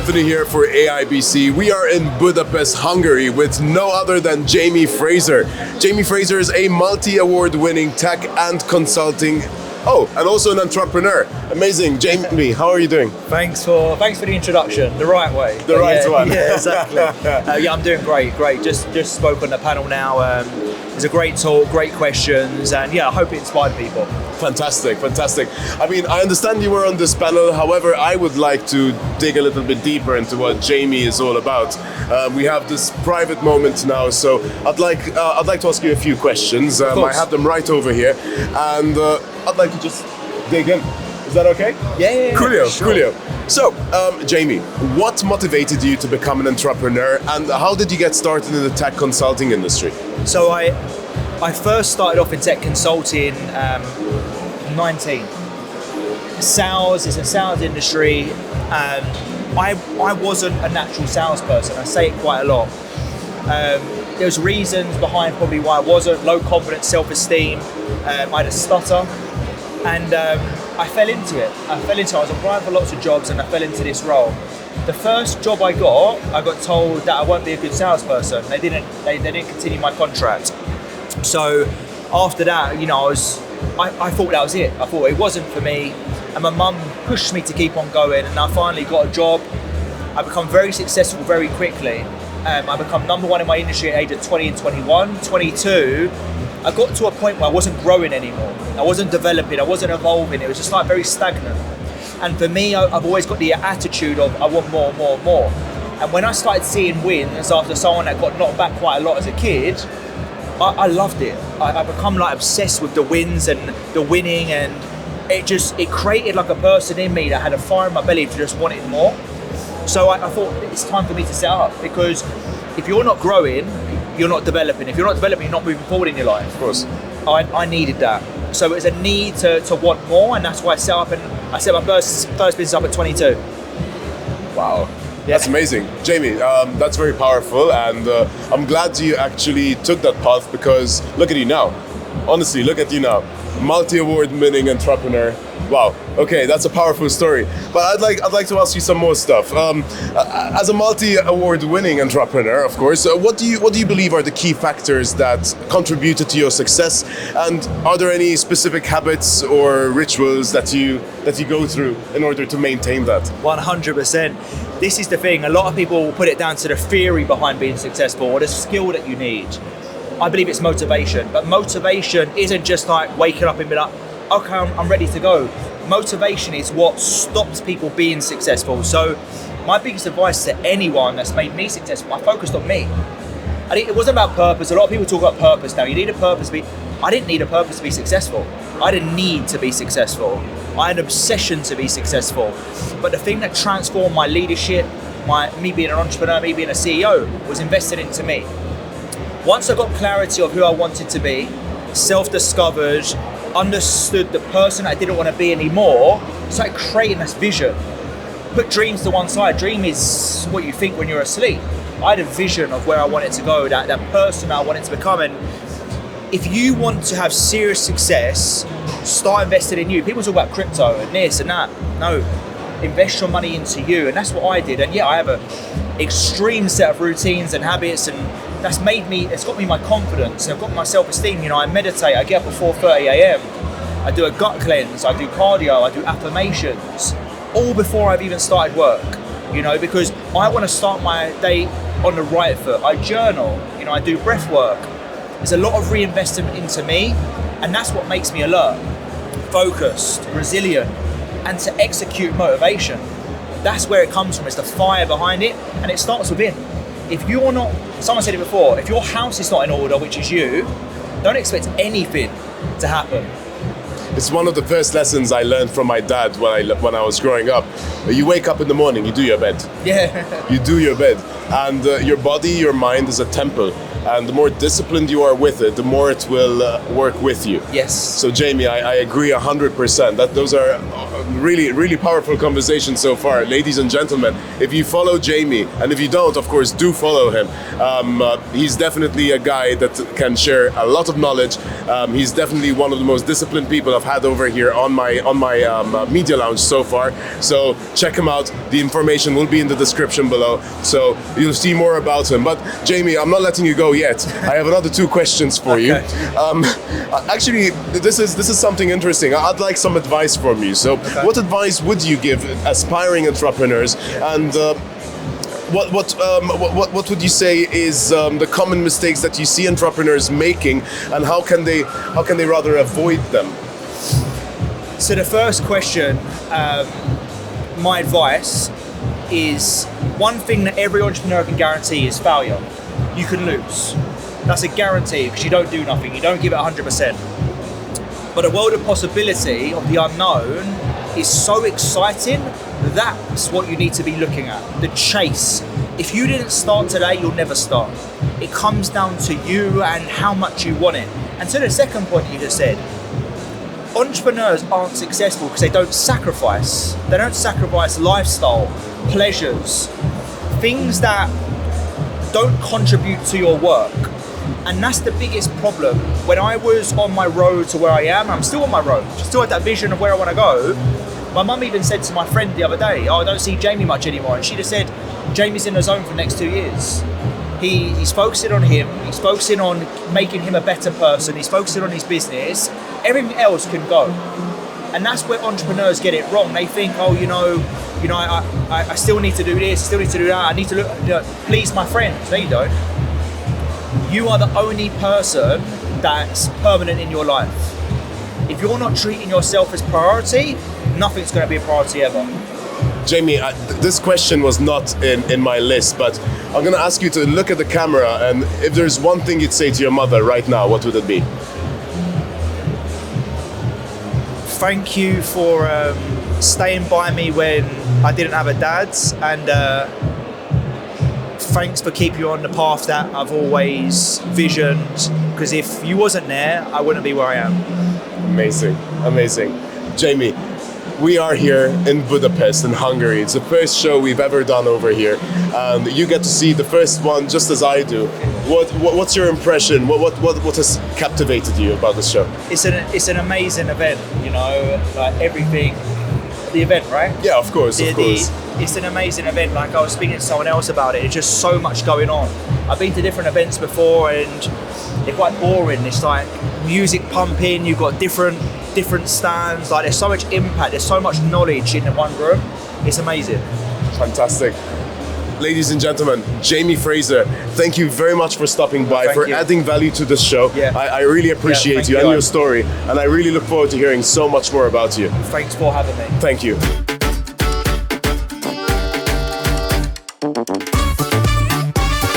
Anthony here for AIBC. We are in Budapest, Hungary with no other than Jamie Fraser. Jamie Fraser is a multi-award winning tech and consulting, and also an entrepreneur. Amazing. Jamie, how are you doing? Thanks for the introduction. The right way. The right one. Yeah, exactly. I'm doing great. Just spoke on the panel now. It was a great talk, great questions, and I hope it inspired people. Fantastic. I mean, I understand you were on this panel. However, I would like to dig a little bit deeper into what Jamie is all about. We have this private moment now, so I'd like to ask you a few questions. I have them right over here, and I'd like to just dig in. Is that okay? Yeah. Coolio, sure. coolio. So, Jamie, what motivated you to become an entrepreneur, and how did you get started in the tech consulting industry? So I first started off in tech consulting 19. Sales is a sales industry. I wasn't a natural salesperson. I say it quite a lot. There's reasons behind probably why I wasn't. Low confidence, self-esteem. I had a stutter, and I fell into it. I was applying for lots of jobs, and I fell into this role. The first job I got told that I won't be a good salesperson. They didn't continue my contract. So after that, I thought that was it. I thought it wasn't for me, and my mum pushed me to keep on going, and I finally got a job. I become very successful very quickly. I become number one in my industry at the age of 20 and 21, 22. I got to a point where I wasn't growing anymore. I wasn't developing, I wasn't evolving. It was just like very stagnant. And for me, I've always got the attitude of I want more. And when I started seeing wins after someone that got knocked back quite a lot as a kid, I loved it. I become like obsessed with the wins and the winning, and it created like a person in me that had a fire in my belly to just want it more. So I thought it's time for me to set up, because if you're not growing, you're not developing. If you're not developing, you're not moving forward in your life. Of course. I needed that. So it was a need to want more, and that's why I set my first business up at 22. Wow. That's amazing. Jamie, that's very powerful, and I'm glad you actually took that path, because look at you now. Honestly, look at you now. Multi-award winning entrepreneur. Wow. Okay, that's a powerful story. But I'd like to ask you some more stuff. As a multi-award winning entrepreneur, of course, what do you believe are the key factors that contributed to your success? And are there any specific habits or rituals that you go through in order to maintain that? 100%. This is the thing. A lot of people will put it down to the theory behind being successful or the skill that you need. I believe it's motivation, but motivation isn't just like waking up and be like, okay, I'm ready to go. Motivation is what stops people being successful. So my biggest advice to anyone that's made me successful, I focused on me. It wasn't about purpose. A lot of people talk about purpose now. You need a purpose I didn't need a purpose to be successful. I didn't need to be successful. I had an obsession to be successful. But the thing that transformed my leadership, me being an entrepreneur, me being a CEO, was invested into me. Once I got clarity of who I wanted to be, self-discovered, understood the person I didn't want to be anymore, started creating this vision. Put dreams to one side. Dream is what you think when you're asleep. I had a vision of where I wanted to go, that person I wanted to become. And if you want to have serious success, start investing in you. People talk about crypto and this and that. No, invest your money into you. And that's what I did. And I have an extreme set of routines and habits, and it's got me my confidence, I've got my self-esteem. I meditate, I get up at 4:30 a.m. I do a gut cleanse, I do cardio, I do affirmations, all before I've even started work, because I want to start my day on the right foot. I journal, I do breath work. There's a lot of reinvestment into me, and that's what makes me alert, focused, resilient, and to execute motivation. That's where it comes from. It's the fire behind it, and it starts within. If you're not, someone said it before, if your house is not in order, which is you, don't expect anything to happen. It's one of the first lessons I learned from my dad when I was growing up. You wake up in the morning, you do your bed. Yeah. You do your bed. And your body, your mind is a temple. and the more disciplined you are with it, the more it will work with you. Yes. So Jamie, I agree 100%. Those are really, really powerful conversations so far. Ladies and gentlemen, if you follow Jamie, and if you don't, of course, do follow him. He's definitely a guy that can share a lot of knowledge. He's definitely one of the most disciplined people I've had over here on my media lounge so far. So check him out. The information will be in the description below. So you'll see more about him. But Jamie, I'm not letting you go yet. I have another 2 questions for you. Actually, this is something interesting. I'd like some advice from you. So what advice would you give aspiring entrepreneurs, and what would you say is the common mistakes that you see entrepreneurs making, and how can they rather avoid them? So the first question, my advice is, one thing that every entrepreneur can guarantee is failure. You can lose. That's a guarantee, because you don't do nothing. You don't give it 100%. But the world of possibility, of the unknown, is so exciting. That's what you need to be looking at. The chase. If you didn't start today, you'll never start. It comes down to you and how much you want it. And to the second point you just said, entrepreneurs aren't successful because they don't sacrifice. They don't sacrifice lifestyle, pleasures, things that don't contribute to your work. And that's the biggest problem. When I was on my road to where I am, I'm still on my road, still had that vision of where I want to go. My mum even said to my friend the other day, oh, I don't see Jamie much anymore. And she just said, Jamie's in the zone for the next 2 years. He's focusing on him, he's focusing on making him a better person, he's focusing on his business. Everything else can go. And that's where entrepreneurs get it wrong. They think, oh, I still need to do this, still need to do that, I need to please my friends. No, you don't. You are the only person that's permanent in your life. If you're not treating yourself as priority, nothing's going to be a priority ever. Jamie, this question was not in my list, but I'm going to ask you to look at the camera, and if there's one thing you'd say to your mother right now, what would it be? Thank you for staying by me when I didn't have a dad, and thanks for keeping you on the path that I've always visioned, because if you wasn't there, I wouldn't be where I am. Amazing, amazing. Jamie, we are here in Budapest in Hungary. It's the first show we've ever done over here, and you get to see the first one just as I do. What's your impression? What has captivated you about the show? It's an amazing event, like everything. The event, right? Yeah, of course. It's an amazing event. Like I was speaking to someone else about it. It's just so much going on. I've been to different events before, and they're quite boring. It's like music pumping. You've got different stands. Like there's so much impact. There's so much knowledge in the one room. It's amazing. Fantastic. Ladies and gentlemen, Jamie Fraser, thank you very much for stopping by, for adding value to this show. Yeah. I really appreciate you and your story, and I really look forward to hearing so much more about you. Thanks for having me. Thank you.